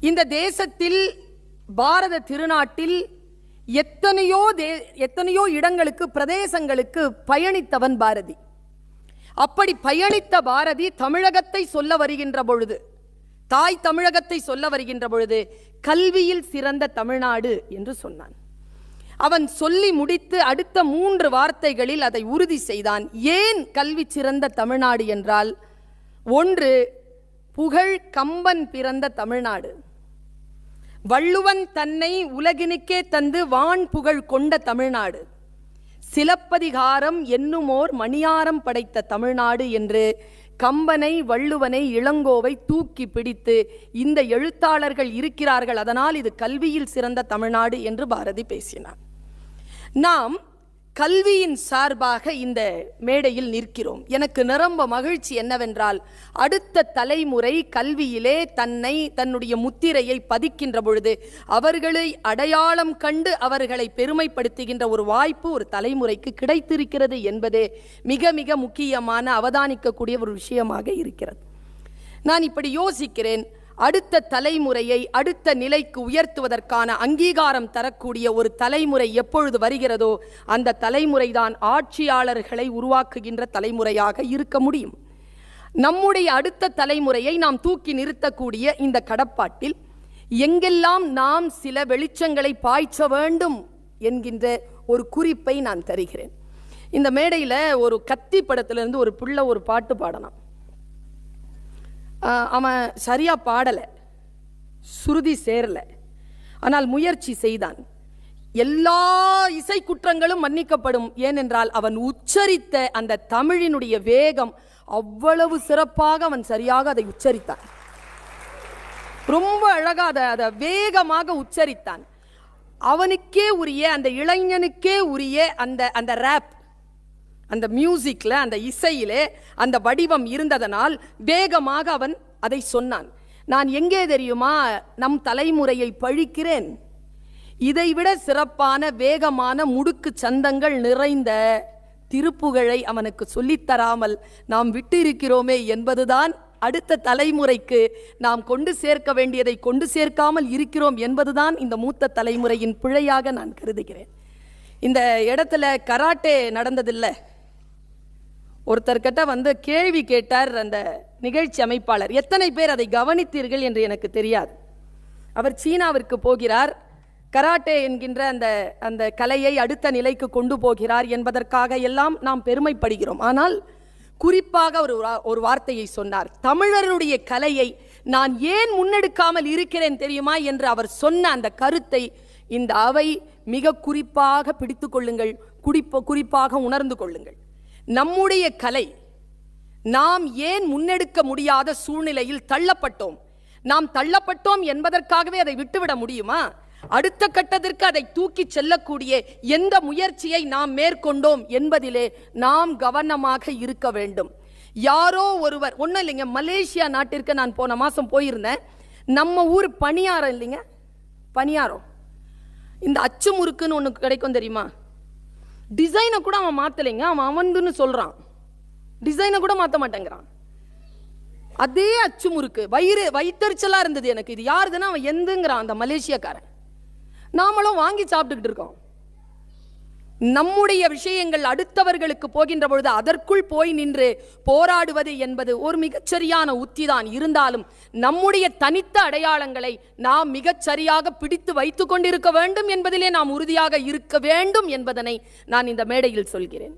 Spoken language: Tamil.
இந்த தேசத்தில் பாரத திருநாட்டில் எத்தனையோ இடங்களுக்கு பிரதேசங்களுக்கு பயணித்தவன் பாரதி. அப்படி பயணித்த பாரதி தமிழகத்தை சொல்ல வருகின்ற பொழுது, தாய் தமிழகத்தை சொல்ல வருகின்ற பொழுது கல்வியில் சிறந்த தமிழ்நாடு என்று சொன்னான். அவன் சொல்லி முடித்து அடுத்த 3 வார்த்தைகளில் அதை உறுதி செய்தான். ஏன் கல்வி சிறந்த தமிழ்நாடு என்றால், 1, புகழ் கம்பன் பிறந்த தமிழ்நாடு, வள்ளுவன் தன்னை உலகினுக்கே தந்து வான் புகழ் கொண்ட தமிழ்நாடு, சிலப்பதிகாரம் என்னுமோர் மணியாரம் படைத்த தமிழ்நாடு என்று கம்பனை, வள்ளுவனை, இளங்கோவை தூக்கி பிடித்து இந்த எழுத்தாளர்கள் இருக்கிறார்கள், அதனால் இது கல்வியில் சிறந்த தமிழ்நாடு என்று பாரதி பேசினார். நாம் கல்வியின் சார்பாக இந்த மேடையில் நிற்கிறோம். எனக்கு நிரம்ப மகிழ்ச்சி என்னவென்றால், அடுத்த தலைமுறை கல்வியிலே தன்னுடைய முத்திரையை பதிக்கின்ற பொழுது அவர்களை அடையாளம் கண்டு அவர்களை பெருமைப்படுத்துகின்ற ஒரு வாய்ப்பு ஒரு தலைமுறைக்கு கிடைத்திருக்கிறது என்பதே மிக மிக முக்கியமான அவதானிக்கக்கூடிய ஒரு விஷயமாக இருக்கிறது. நான் இப்படி யோசிக்கிறேன், அடுத்த தலைமுறையை அடுத்த நிலைக்கு உயர்த்துவதற்கான அங்கீகாரம் தரக்கூடிய ஒரு தலைமுறை எப்பொழுது வருகிறதோ அந்த தலைமுறைதான் ஆட்சியாளர்களை உருவாக்குகின்ற தலைமுறையாக இருக்க முடியும். நம்முடைய அடுத்த தலைமுறையை நாம் தூக்கி நிறுத்தக்கூடிய இந்த கடப்பாட்டில் எங்கெல்லாம் நாம் சில வெளிச்சங்களை பாய்ச்ச வேண்டும் என்கின்ற ஒரு குறிப்பை நான் தருகிறேன். இந்த மேடையில் ஒரு கத்தி படத்திலிருந்து ஒரு பிள்ளை ஒரு பாட்டு பாடலாம். அவன் சரியா பாடலை, சுருதி சேரல, ஆனால் முயற்சி செய்தான். எல்லா இசை குற்றங்களும் மன்னிக்கப்படும். ஏனென்றால் அவன் உச்சரித்த அந்த தமிழினுடைய வேகம் அவ்வளவு சிறப்பாக அவன் சரியாக அதை உச்சரித்தான். ரொம்ப அழகாக அதை வேகமாக உச்சரித்தான். அவனுக்கே உரிய, அந்த இளைஞனுக்கே உரிய அந்த ரேப், அந்த மியூசிக்ல, அந்த இசையிலே அந்த வடிவம் இருந்ததனால் வேகமாக அவன் அதை சொன்னான். நான் எங்கே தெரியுமா நம் தலைமுறையை பழிக்கிறேன், இதைவிட சிறப்பான வேகமான முடுக்கு சந்தங்கள் நிறைந்த திருப்புகழை அவனுக்கு சொல்லித்தராமல் நாம் விட்டு இருக்கிறோமே என்பதுதான் அடுத்த தலைமுறைக்கு நாம் கொண்டு சேர்க்க வேண்டியதை கொண்டு சேர்க்காமல் இருக்கிறோம் என்பதுதான் இந்த மூத்த தலைமுறையின் பிழையாக நான் கருதுகிறேன். இந்த இடத்துல கராட்டே நடந்ததில்லை. ஒருத்தர்கிட்ட கேள்வி கேட்டார் அந்த நிகழ்ச்சி அமைப்பாளர். எத்தனை பேர் அதை கவனித்தீர்கள் என்று எனக்கு தெரியாது. அவர் சீனாவிற்கு போகிறார், கராட்டே என்கின்ற அந்த கலையை அடுத்த நிலைக்கு கொண்டு போகிறார் என்பதற்காக எல்லாம் நாம் பெருமைப்படுகிறோம். ஆனால் குறிப்பாக ஒரு வார்த்தையை சொன்னார். தமிழருடைய கலையை நான் ஏன் முன்னெடுக்காமல் இருக்கிறேன் தெரியுமா என்று அவர் சொன்ன அந்த கருத்தை இந்த அவை மிக குறிப்பாக பிடித்து கொள்ளுங்கள், குறிப்பாக உணர்ந்து கொள்ளுங்கள். நம்முடைய கலை நாம் ஏன் முன்னெடுக்க முடியாத சூழ்நிலையில் தள்ளப்பட்டோம். நாம் தள்ளப்பட்டோம் என்பதற்காகவே அதை விட்டுவிட முடியுமா? அடுத்த கட்டத்திற்கு அதை தூக்கி செல்லக்கூடிய எந்த முயற்சியை நாம் மேற்கொண்டோம் என்பதிலே நாம் கவனமாக இருக்க வேண்டும். யாரோ ஒருவர், ஒன்றும் இல்லைங்க, மலேசியா நாட்டிற்கு நான் போன மாதம் போயிருந்தேன். நம்ம ஊர் பணியாரம் இல்லைங்க, பணியாரம், இந்த அச்சு முறுக்குன்னு ஒன்று கிடைக்கும் தெரியுமா? டிசைனை கூட அவன் மாற்றலைங்க, அவன் சொல்கிறான், டிசைனை கூட மாற்ற மாட்டேங்கிறான். அதே அச்சு முறுக்கு வயிற்றுச்சலாக இருந்தது எனக்கு. இது யாருதுன்னா அவன் எந்துங்கிறான் அந்த மலேசியாக்காரன். நாமளும் வாங்கி சாப்பிட்டுக்கிட்டு இருக்கோம். நம்முடைய விஷயங்கள் அடுத்தவர்களுக்கு போகின்ற பொழுது அதற்குள் போய் நின்று போராடுவது என்பது ஒரு மிகச்சரியான உத்திதான். இருந்தாலும் நம்முடைய தனித்த அடையாளங்களை நாம் மிகச்சரியாக பிடித்து வைத்துக் கொண்டிருக்க வேண்டும் என்பதிலே நாம் உறுதியாக இருக்க வேண்டும் என்பதனை நான் இந்த மேடையில் சொல்கிறேன்.